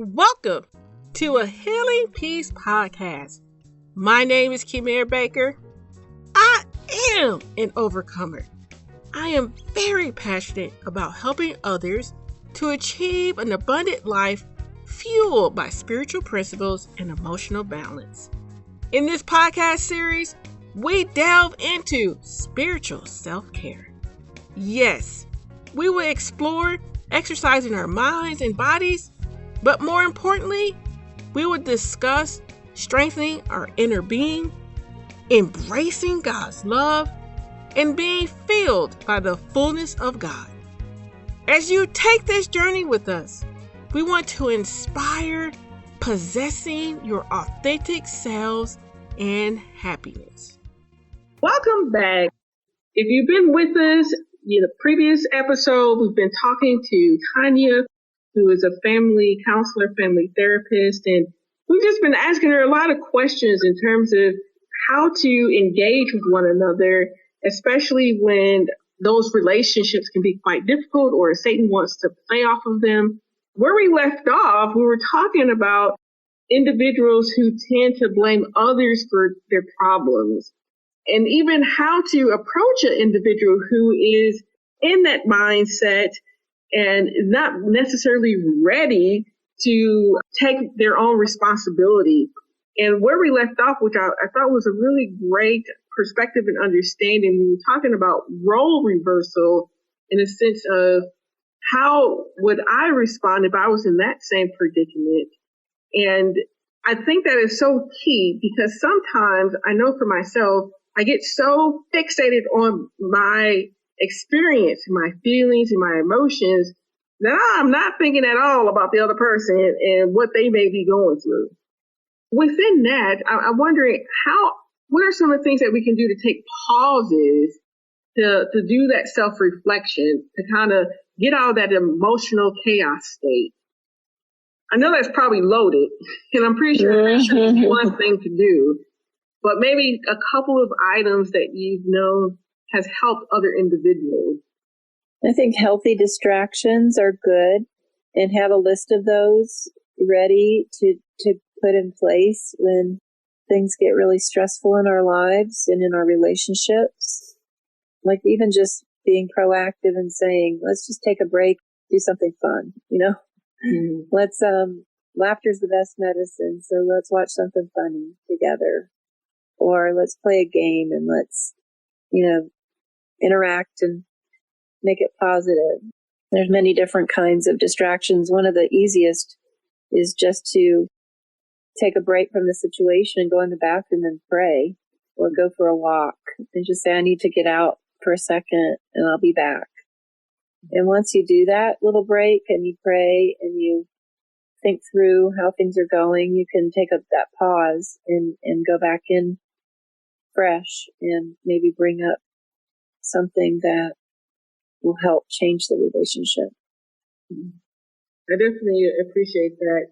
Welcome to a Healing Peace podcast. My name is Kimir Baker. I am an overcomer. I am very passionate about helping others to achieve an abundant life fueled by spiritual principles and emotional balance. In this podcast series, we delve into spiritual self-care. Yes, we will explore exercising our minds and bodies, but more importantly, we will discuss strengthening our inner being, embracing God's love, and being filled by the fullness of God. As you take this journey with us, we want to inspire possessing your authentic selves and happiness. Welcome back. If you've been with us in the previous episode, we've been talking to Tanya, who is a family counselor, family therapist, and we've just been asking her a lot of questions in terms of how to engage with one another, especially when those relationships can be quite difficult or Satan wants to play off of them. Where we left off, we were talking about individuals who tend to blame others for their problems, and even how to approach an individual who is in that mindset and not necessarily ready to take their own responsibility. And where we left off, which I thought was a really great perspective and understanding, we were talking about role reversal in a sense of how would I respond if I was in that same predicament. And I think that is so key because sometimes I know for myself, I get so fixated on my experience, my feelings, and my emotions that I'm not thinking at all about the other person and what they may be going through. Within that, I'm wondering what are some of the things that we can do to take pauses to do that self-reflection, to kind of get out of that emotional chaos state? I know that's probably loaded, and I'm pretty sure that's just one thing to do, but maybe a couple of items that you've known has helped other individuals. I think healthy distractions are good, and have a list of those ready to put in place when things get really stressful in our lives and in our relationships. Like even just being proactive and saying, let's just take a break, do something fun, Mm-hmm. Let's, laughter's the best medicine. So let's watch something funny together, or let's play a game and let's, interact and make it positive. There's many different kinds of distractions. One of the easiest is just to take a break from the situation and go in the bathroom and pray, or go for a walk and just say, I need to get out for a second and I'll be back. And once you do that little break and you pray and you think through how things are going, you can take up that pause and go back in fresh and maybe bring up something that will help change the relationship. I definitely appreciate that,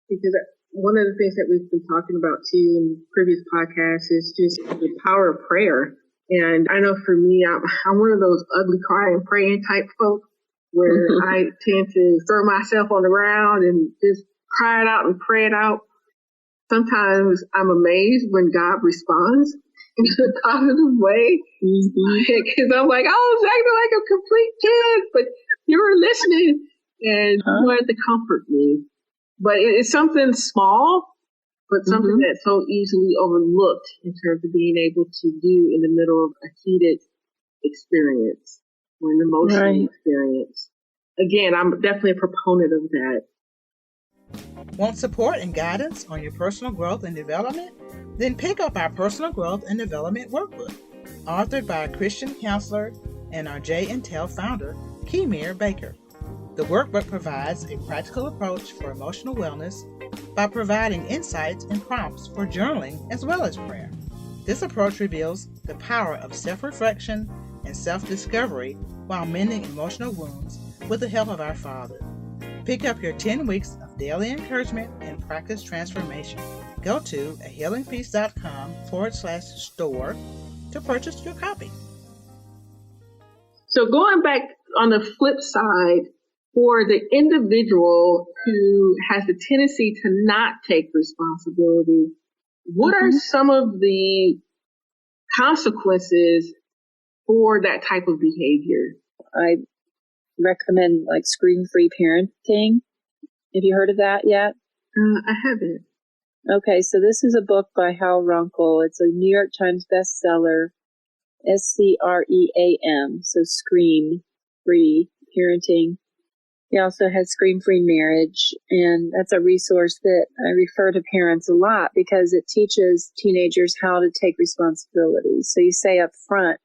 because one of the things that we've been talking about too in previous podcasts is just the power of prayer. And I know for me, I'm one of those ugly crying, praying type folk where I tend to throw myself on the ground and just cry it out and pray it out. Sometimes I'm amazed when God responds in a positive way. Because I'm like, I was acting like a complete kid, but you were listening and you wanted to comfort me. But it's something small, but something that's so easily overlooked in terms of being able to do in the middle of a heated experience or an emotional experience. Again, I'm definitely a proponent of that. Want support and guidance on your personal growth and development? Then pick up our Personal Growth and Development Workbook, authored by a Christian counselor and our J&Tel founder, Kimir Baker. The workbook provides a practical approach for emotional wellness by providing insights and prompts for journaling as well as prayer. This approach reveals the power of self-reflection and self-discovery while mending emotional wounds with the help of our Father. Pick up your 10 weeks of daily encouragement and practice transformation. Go to ahealingpeace.com/store to purchase your copy. So going back on the flip side, for the individual who has the tendency to not take responsibility, what are some of the consequences for that type of behavior? I recommend like screen-free parenting. Have you heard of that yet? I haven't. Okay, so this is a book by Hal Runkle. It's a New York Times bestseller, SCREAM, so screen-free parenting. He also has Screen-Free Marriage, and that's a resource that I refer to parents a lot because it teaches teenagers how to take responsibility. So you say up front,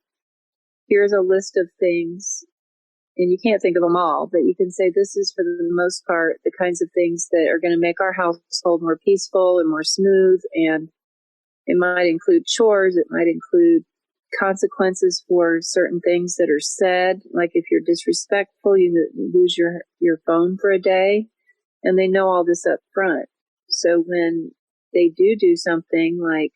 here's a list of things, and you can't think of them all, but you can say this is for the most part the kinds of things that are going to make our household more peaceful and more smooth. And it might include chores. It might include consequences for certain things that are said. Like if you're disrespectful, you lose your phone for a day. And they know all this up front. So when they do something like,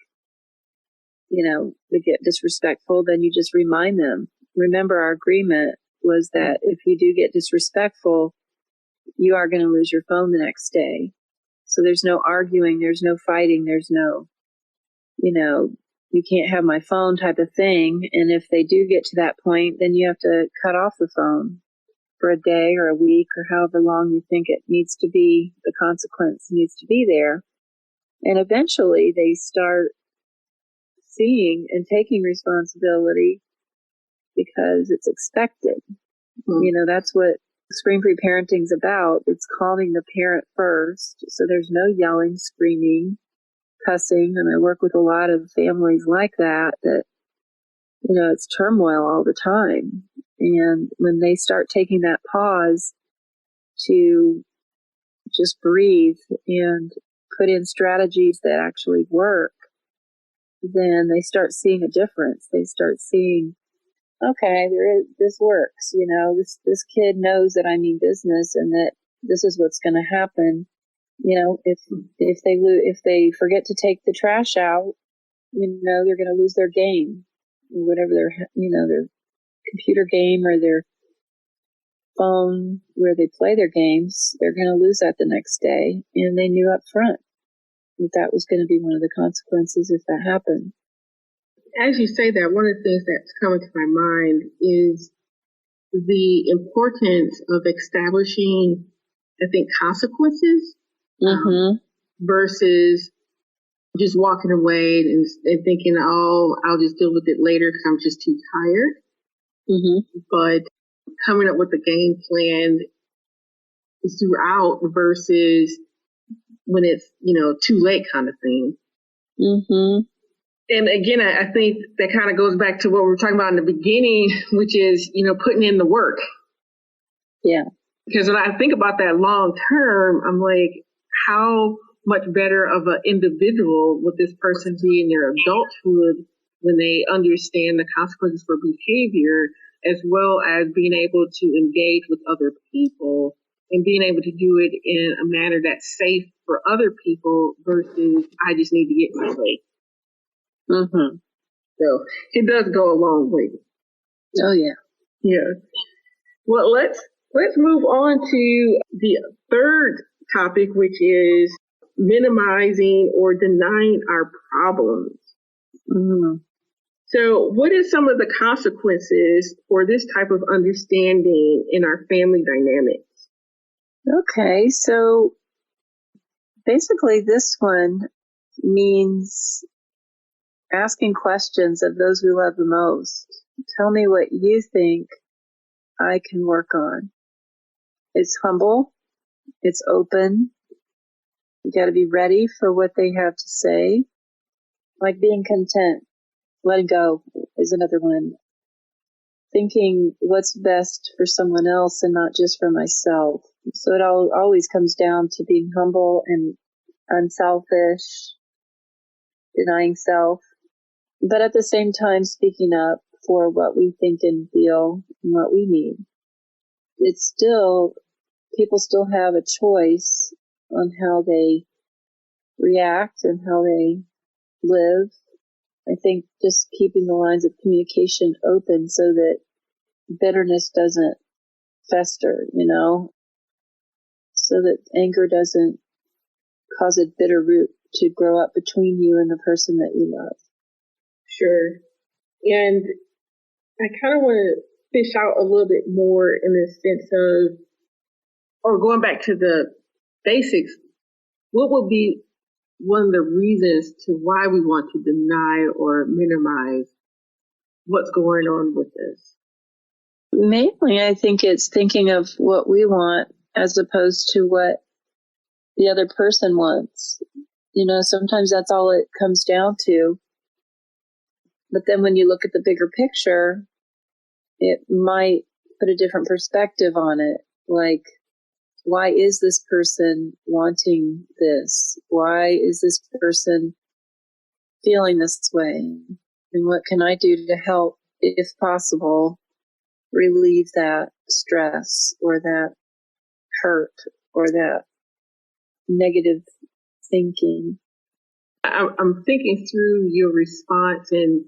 they get disrespectful, then you just remind them. Remember, our agreement was that if you do get disrespectful, you are going to lose your phone the next day. So there's no arguing, there's no fighting, there's no, you can't have my phone type of thing. And if they do get to that point, then you have to cut off the phone for a day or a week or however long you think it needs to be, the consequence needs to be there. And eventually they start seeing and taking responsibility because it's expected. That's what screen-free parenting's about. It's calming the parent first. So there's no yelling, screaming, cussing. And I work with a lot of families like that, it's turmoil all the time. And when they start taking that pause to just breathe and put in strategies that actually work, then they start seeing a difference. They start seeing, okay, this works. This kid knows that I mean business and that this is what's going to happen. If they forget to take the trash out, they're going to lose their game, whatever their computer game or their phone where they play their games. They're going to lose that the next day, and they knew up front that was going to be one of the consequences if that happened. As you say that, one of the things that's coming to my mind is the importance of establishing, I think, consequences versus just walking away and thinking, oh, I'll just deal with it later because I'm just too tired. But coming up with a game plan throughout versus when it's, too late kind of thing. And again, I think that kind of goes back to what we were talking about in the beginning, which is, putting in the work. Yeah. Because when I think about that long term, I'm like, how much better of an individual would this person be in their adulthood when they understand the consequences for behavior, as well as being able to engage with other people and being able to do it in a manner that's safe for other people versus I just need to get my way. So it does go a long way. Oh yeah. Yeah. Well, let's move on to the third topic, which is minimizing or denying our problems. So what are some of the consequences for this type of understanding in our family dynamics? Okay, so basically this one means asking questions of those we love the most. Tell me what you think I can work on. It's humble. It's open. You got to be ready for what they have to say. Like being content. Letting go is another one. Thinking what's best for someone else and not just for myself. So it always comes down to being humble and unselfish, denying self, but at the same time speaking up for what we think and feel and what we need. People still have a choice on how they react and how they live. I think just keeping the lines of communication open so that bitterness doesn't fester, so that anger doesn't cause a bitter root to grow up between you and the person that you love. Sure. And I kind of want to fish out a little bit more in the sense of, or going back to the basics, what would be one of the reasons to why we want to deny or minimize what's going on with this? Mainly, I think it's thinking of what we want as opposed to what the other person wants. Sometimes that's all it comes down to. But then when you look at the bigger picture, it might put a different perspective on it. Like, why is this person wanting this? Why is this person feeling this way? And what can I do to help, if possible, relieve that stress or that hurt or that negative thinking? I'm thinking through your response, and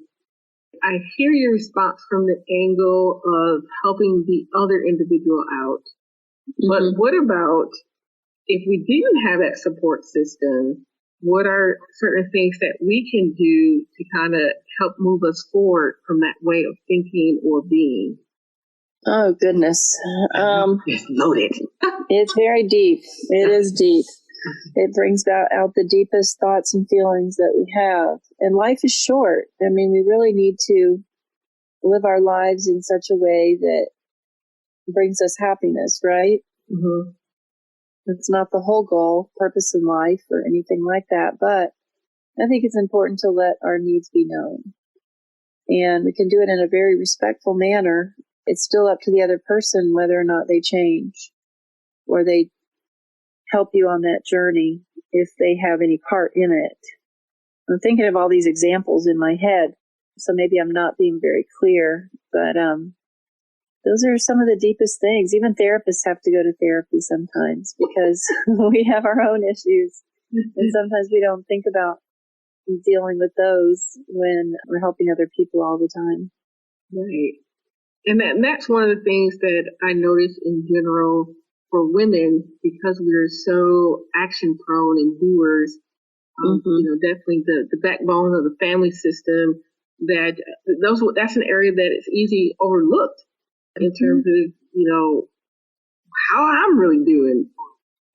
I hear your response from the angle of helping the other individual out. But what about if we didn't have that support system? What are certain things that we can do to kind of help move us forward from that way of thinking or being? Oh, goodness. It's loaded. It's very deep. It is deep. It brings out the deepest thoughts and feelings that we have. And life is short. I mean, we really need to live our lives in such a way that brings us happiness, right? Mm-hmm. It's not the whole goal, purpose in life or anything like that. But I think it's important to let our needs be known. And we can do it in a very respectful manner. It's still up to the other person whether or not they change or they help you on that journey if they have any part in it. I'm thinking of all these examples in my head, so maybe I'm not being very clear, but those are some of the deepest things. Even therapists have to go to therapy sometimes because we have our own issues, and sometimes we don't think about dealing with those when we're helping other people all the time. Right. And that's one of the things that I notice in general for women, because we're so action prone and doers. Definitely the backbone of the family system. That's an area that is easy overlooked in terms of how I'm really doing.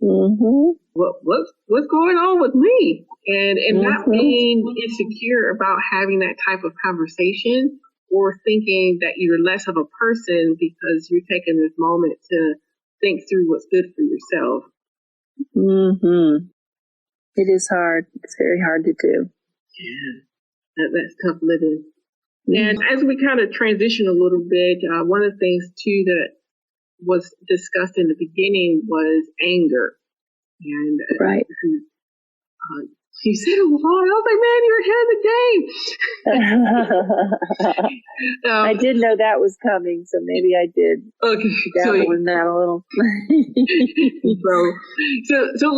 What's going on with me, and not being insecure about having that type of conversation or thinking that you're less of a person because you're taking this moment to think through what's good for yourself. It is hard. It's very hard to do. Yeah, that's tough living. And as we kind of transition a little bit, one of the things too that was discussed in the beginning was anger. And right. She said a lot. I was like, man, you're ahead of the game. I did know that was coming, so maybe I did dabble in that a little. So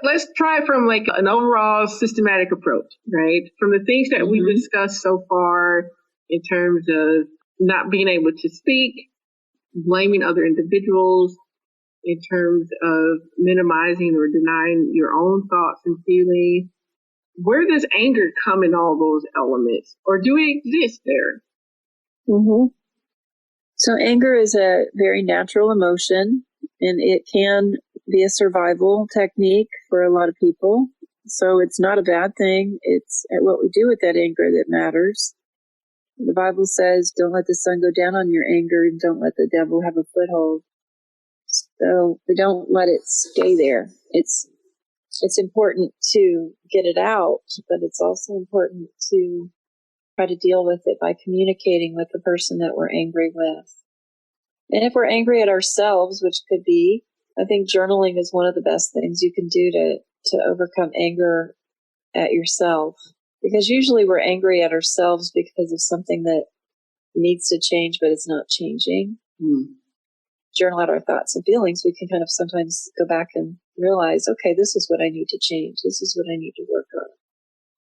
let's try from like an overall systematic approach, right? From the things that we discussed so far in terms of not being able to speak, blaming other individuals, in terms of minimizing or denying your own thoughts and feelings. Where does anger come in all those elements, or do it exist there? So anger is a very natural emotion, and it can be a survival technique for a lot of people. So it's not a bad thing. It's what we do with that anger that matters. The Bible says, don't let the sun go down on your anger, and don't let the devil have a foothold. So we don't let it stay there. It's important to get it out, but it's also important to try to deal with it by communicating with the person that we're angry with. And if we're angry at ourselves, which could be, I think journaling is one of the best things you can do to overcome anger at yourself. Because usually we're angry at ourselves because of something that needs to change, but it's not changing. Journal out our thoughts and feelings, we can kind of sometimes go back and realize, okay, this is what I need to change. This is what I need to work on.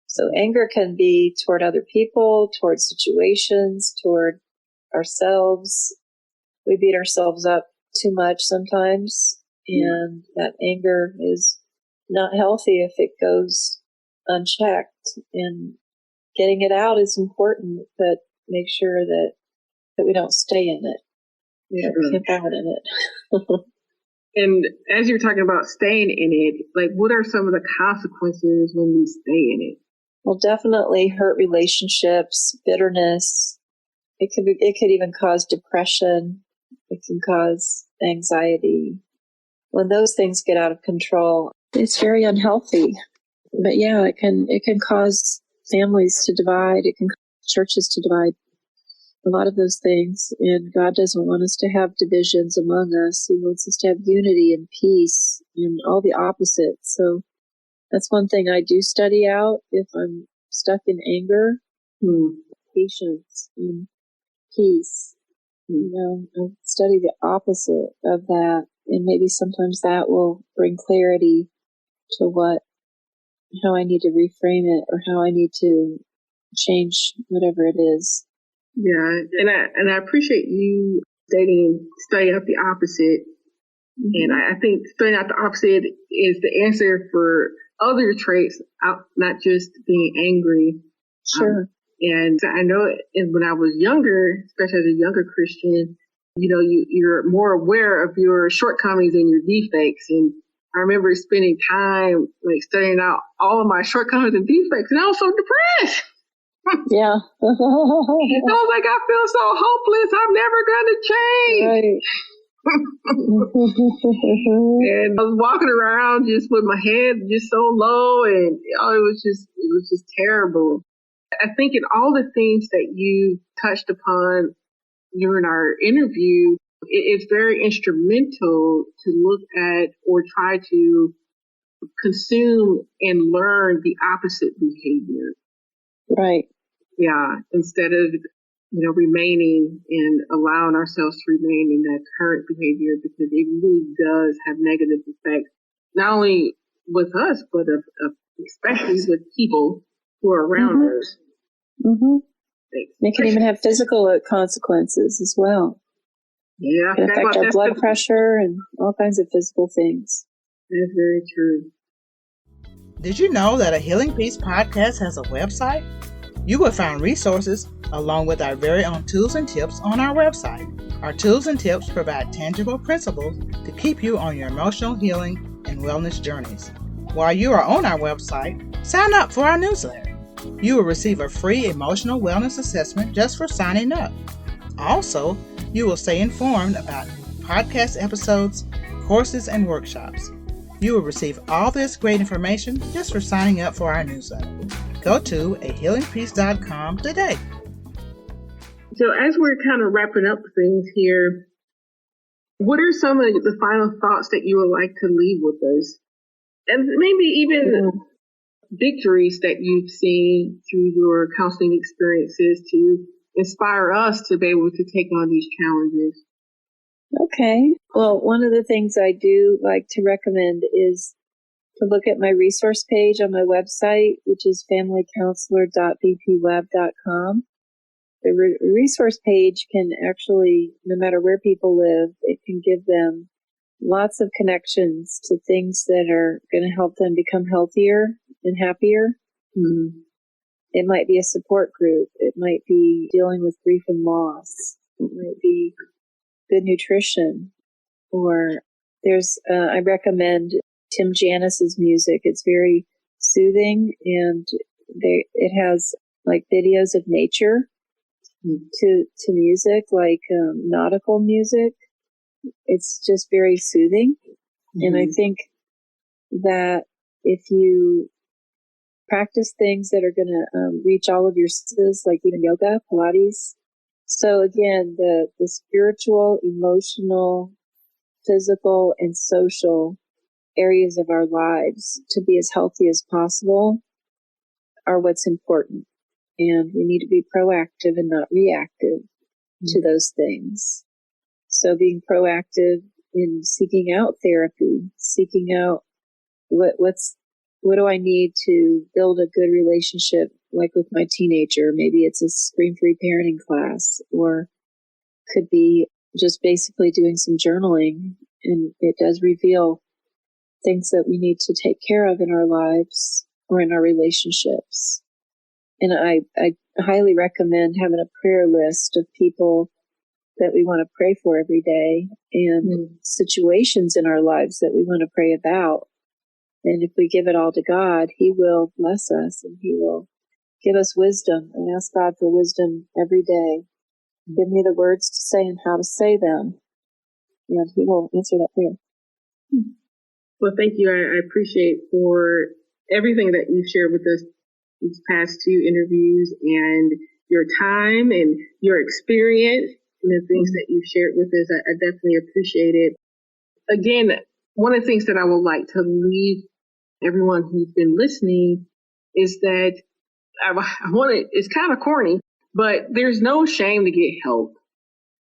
So anger can be toward other people, toward situations, toward ourselves. We beat ourselves up too much sometimes, And that anger is not healthy if it goes unchecked. And getting it out is important, but make sure that we don't stay in it. We don't camp out in it. And as you're talking about staying in it, like, what are some of the consequences when we stay in it? Well, definitely hurt relationships, bitterness. It could even cause depression. It can cause anxiety. When those things get out of control, it's very unhealthy. But yeah, it can cause families to divide. It can cause churches to divide. A lot of those things. And God doesn't want us to have divisions among us. He wants us to have unity and peace and all the opposites. So that's one thing I do study out if I'm stuck in anger. Patience and peace. I study the opposite of that. And maybe sometimes that will bring clarity to how I need to reframe it or how I need to change whatever it is. Yeah, and I appreciate you study out the opposite. And I think studying out the opposite is the answer for other traits, not just being angry. Sure. And I know when I was younger, especially as a younger Christian, you're more aware of your shortcomings and your defects. And I remember spending time like studying out all of my shortcomings and defects, and I was so depressed. Yeah. I was like, I feel so hopeless. I'm never going to change. Right. And I was walking around just with my head just so low, and it was just terrible. I think in all the things that you touched upon during our interview, it's very instrumental to look at or try to consume and learn the opposite behavior. Right. Yeah, instead of remaining and allowing ourselves to remain in that current behavior, because it really does have negative effects, not only with us, but especially with people who are around us. They can even have physical consequences as well. Yeah, it can affect our blood pressure and all kinds of physical things. That's very true. Did you know that a Healing Peace podcast has a website? You will find resources along with our very own tools and tips on our website. Our tools and tips provide tangible principles to keep you on your emotional healing and wellness journeys. While you are on our website, sign up for our newsletter. You will receive a free emotional wellness assessment just for signing up. Also, you will stay informed about podcast episodes, courses, and workshops. You will receive all this great information just for signing up for our newsletter. Go to ahealingpeace.com today. So as we're kind of wrapping up things here, what are some of the final thoughts that you would like to leave with us? And maybe even victories that you've seen through your counseling experiences to inspire us to be able to take on these challenges. Okay. Well, one of the things I do like to recommend is to look at my resource page on my website, which is familycounselor.bpweb.com. The resource page can actually, no matter where people live, it can give them lots of connections to things that are going to help them become healthier and happier. It might be a support group. It might be dealing with grief and loss. It might be good nutrition. Or I recommend Tim Janis's music. It's very soothing, and it has like videos of nature to music, like nautical music. It's just very soothing. And I think that if you practice things that are going to reach all of your senses, like even yoga, Pilates. So again, the spiritual, emotional, physical, and social areas of our lives to be as healthy as possible are what's important. And we need to be proactive and not reactive to those things. So being proactive in seeking out therapy, seeking out what do I need to build a good relationship, like with my teenager. Maybe it's a screen-free parenting class, or could be just basically doing some journaling And it does reveal things that we need to take care of in our lives or in our relationships. And I highly recommend having a prayer list of people that we want to pray for every day and situations in our lives that we want to pray about. And if we give it all to God, He will bless us and He will give us wisdom, and ask God for wisdom every day. Give me the words to say and how to say them, and He will answer that prayer. Well, thank you. I appreciate for everything that you've shared with us these past two interviews and your time and your experience and the things that you've shared with us. I definitely appreciate it. Again, one of the things that I would like to leave everyone who's been listening is that I want to, it's kind of corny, but there's no shame to get help.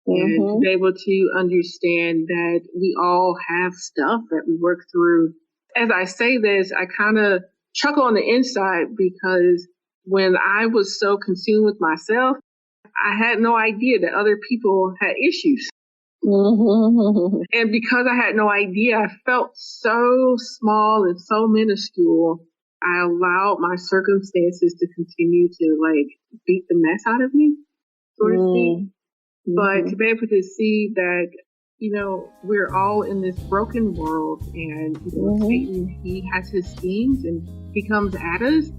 And to be able to understand that we all have stuff that we work through. As I say this, I kind of chuckle on the inside because when I was so consumed with myself, I had no idea that other people had issues. And because I had no idea, I felt so small and so minuscule. I allowed my circumstances to continue to beat the mess out of me, so to speak. But to be able to see that, we're all in this broken world, and Satan, he has his schemes and he comes at us.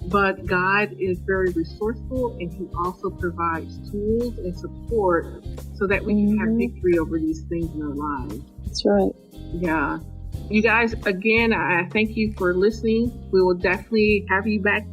But God is very resourceful, and He also provides tools and support so that we can have victory over these things in our lives. That's right. Yeah. You guys, again, I thank you for listening. We will definitely have you back